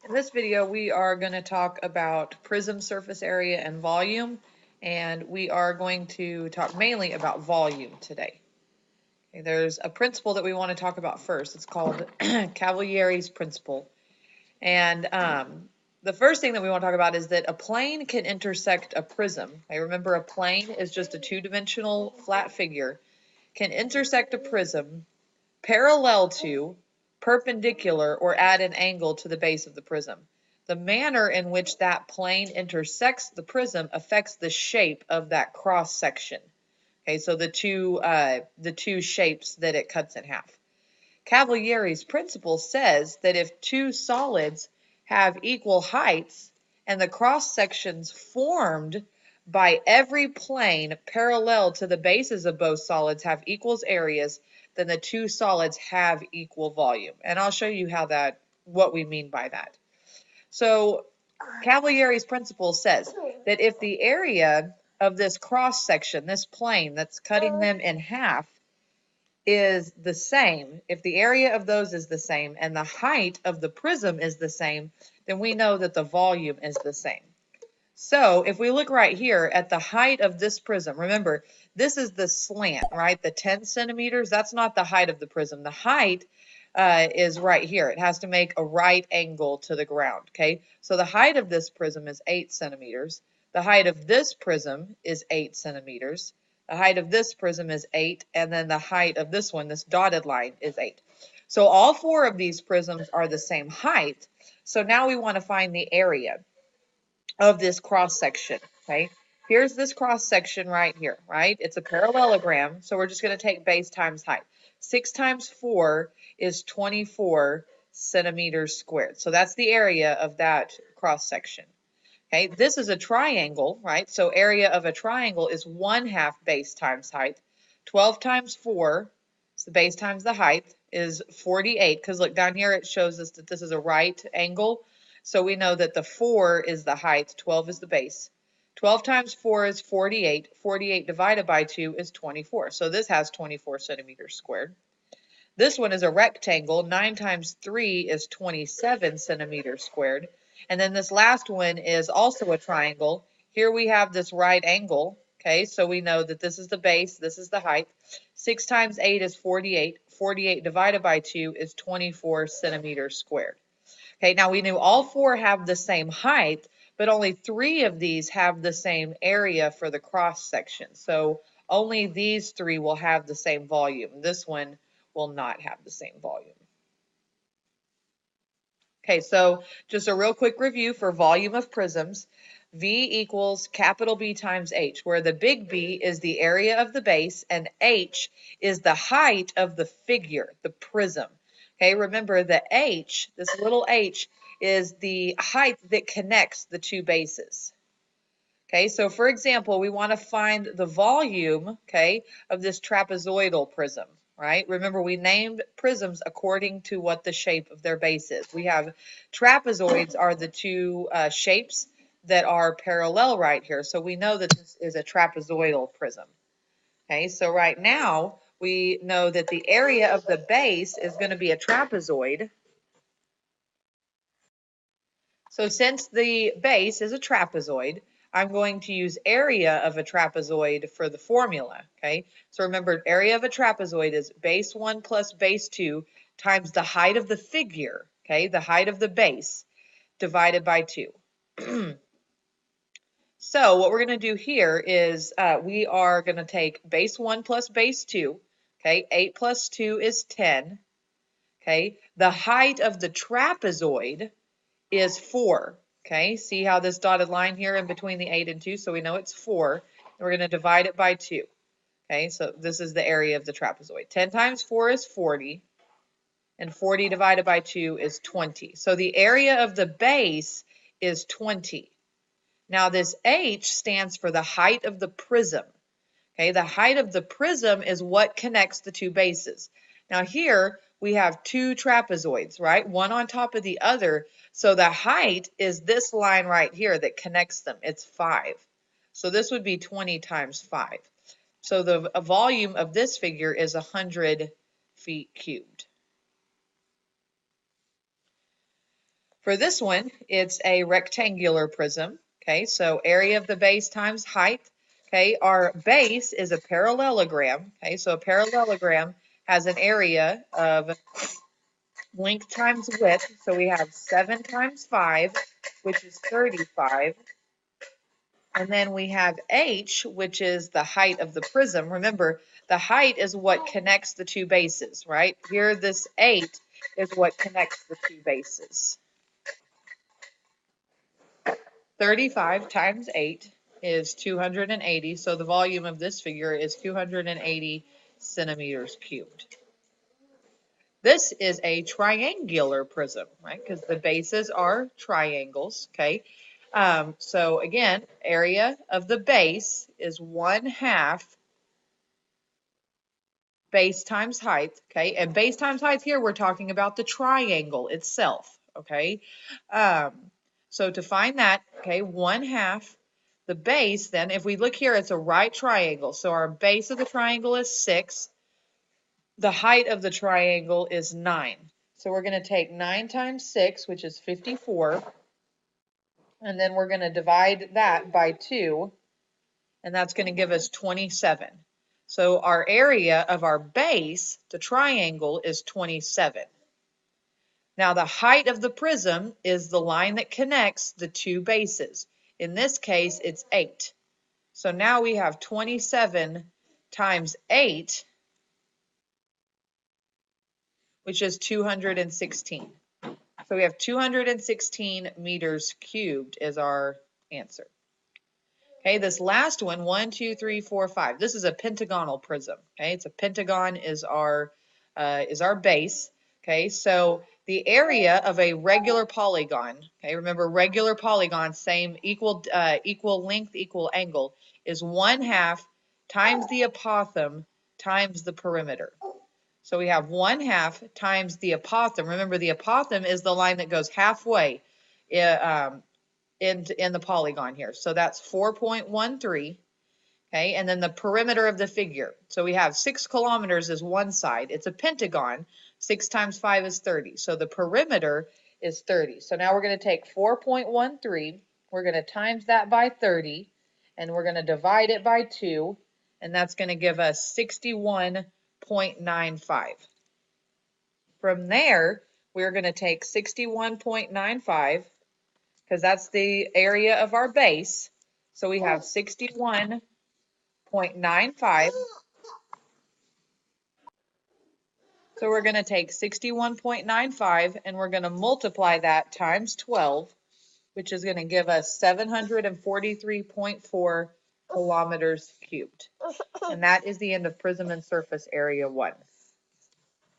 In this video, we are going to talk about prism surface area and volume, and we are going to talk mainly about volume today. Okay, there's a principle that we want to talk about first. It's called Cavalieri's principle. And the first thing that we want to talk about is that a plane can intersect a prism. Okay, remember, a plane is just a two-dimensional flat figure, can intersect a prism parallel to, perpendicular, or at an angle to the base of the prism. The manner in which that plane intersects the prism affects the shape of that cross section. Okay, so the two shapes that it cuts in half. Cavalieri's principle says that if two solids have equal heights and the cross sections formed by every plane parallel to the bases of both solids have equal areas, then the two solids have equal volume. And I'll show you what we mean by that. So Cavalieri's principle says that if the area of this cross section, this plane that's cutting them in half, is the same, if the area of those is the same and the height of the prism is the same, then we know that the volume is the same. So if we look right here at the height of this prism, remember, this is the slant, right? The 10 centimeters, that's not the height of the prism. The height is right here. It has to make a right angle to the ground, okay? So the height of this prism is 8 centimeters. The height of this prism is 8 centimeters. The height of this prism is 8, and then the height of this one, this dotted line, is 8. So all four of these prisms are the same height. So now we want to find the area of this cross section, okay? Here's this cross section right here, right? It's a parallelogram, so we're just going to take base times height. 6 times 4 is 24 centimeters squared. So that's the area of that cross section. Okay, this is a triangle, right? So area of a triangle is 1/2 base times height. 12 times 4, so the base times the height, is 48. Because look, down here it shows us that this is a right angle. So we know that the 4 is the height, 12 is the base. 12 times 4 is 48. 48 divided by 2 is 24. So this has 24 centimeters squared. This one is a rectangle. 9 times 3 is 27 centimeters squared. And then this last one is also a triangle. Here we have this right angle. Okay, so we know that this is the base, this is the height. 6 times 8 is 48. 48 divided by 2 is 24 centimeters squared. Okay, now we knew all four have the same height, but only 3 of these have the same area for the cross section. So only these 3 will have the same volume. This one will not have the same volume. Okay, so just a real quick review for volume of prisms. V equals capital B times H, where the big B is the area of the base and H is the height of the figure, the prism. Okay, remember the H, this little h, is the height that connects the two bases. Okay, so for example, we want to find the volume, okay, of this trapezoidal prism, right? Remember, we named prisms according to what the shape of their base is. We have trapezoids are the two shapes that are parallel right here. So we know that this is a trapezoidal prism. Okay, so right now we know that the area of the base is going to be a trapezoid. So since the base is a trapezoid, I'm going to use area of a trapezoid for the formula, okay? So remember, area of a trapezoid is base 1 plus base 2 times the height of the figure, okay? The height of the base divided by 2. So what we're going to do here is we are going to take base 1 plus base 2, okay? 8 plus 2 is 10, okay? The height of the trapezoid is 4. Okay, see how this dotted line here in between the 8 and 2, so we know it's 4. And we're going to divide it by 2. Okay, so this is the area of the trapezoid. 10 times 4 is 40, and 40 divided by 2 is 20. So the area of the base is 20. Now this H stands for the height of the prism. Okay, the height of the prism is what connects the two bases. Now here we have two trapezoids, right? One on top of the other. So the height is this line right here that connects them. It's 5. So this would be 20 times 5. So the volume of this figure is 100 feet cubed. For this one, it's a rectangular prism. Okay, so area of the base times height. Okay, our base is a parallelogram. Okay, so a parallelogram has an area of length times width. So we have 7 times 5, which is 35. And then we have h, which is the height of the prism. Remember, the height is what connects the two bases, right? Here, this 8 is what connects the two bases. 35 times 8 is 280, so the volume of this figure is 280 centimeters cubed. This is a triangular prism, right? Because the bases are triangles, okay? So again, area of the base is 1/2 base times height, okay? And base times height here, we're talking about the triangle itself, okay? So to find that, okay, 1/2 the base, then if we look here, it's a right triangle. So our base of the triangle is 6. The height of the triangle is 9. So we're going to take 9 times 6, which is 54. And then we're going to divide that by 2. And that's going to give us 27. So our area of our base, the triangle, is 27. Now the height of the prism is the line that connects the two bases. In this case, it's 8. So now we have 27 times 8, which is 216. So we have 216 meters cubed is our answer. Okay, this last one, 1, 2, 3, 4, 5. This is a pentagonal prism. Okay, it's a pentagon is our base. Okay, so the area of a regular polygon. Okay, remember regular polygon, same equal length, equal angle, is 1/2 times the apothem times the perimeter. So we have 1/2 times the apothem. Remember, the apothem is the line that goes halfway in the polygon here. So that's 4.13. Okay, and then the perimeter of the figure. So we have 6 kilometers is one side. It's a pentagon. 6 times 5 is 30. So the perimeter is 30. So now we're going to take 4.13. We're going to times that by 30. And we're going to divide it by 2. And that's going to give us 61.95. From there, we're going to take 61.95 because that's the area of our base. So we have 61.95. So we're going to take 61.95 and we're going to multiply that times 12, which is going to give us 743.4 kilometers cubed. And that is the end of Prism and Surface Area 1.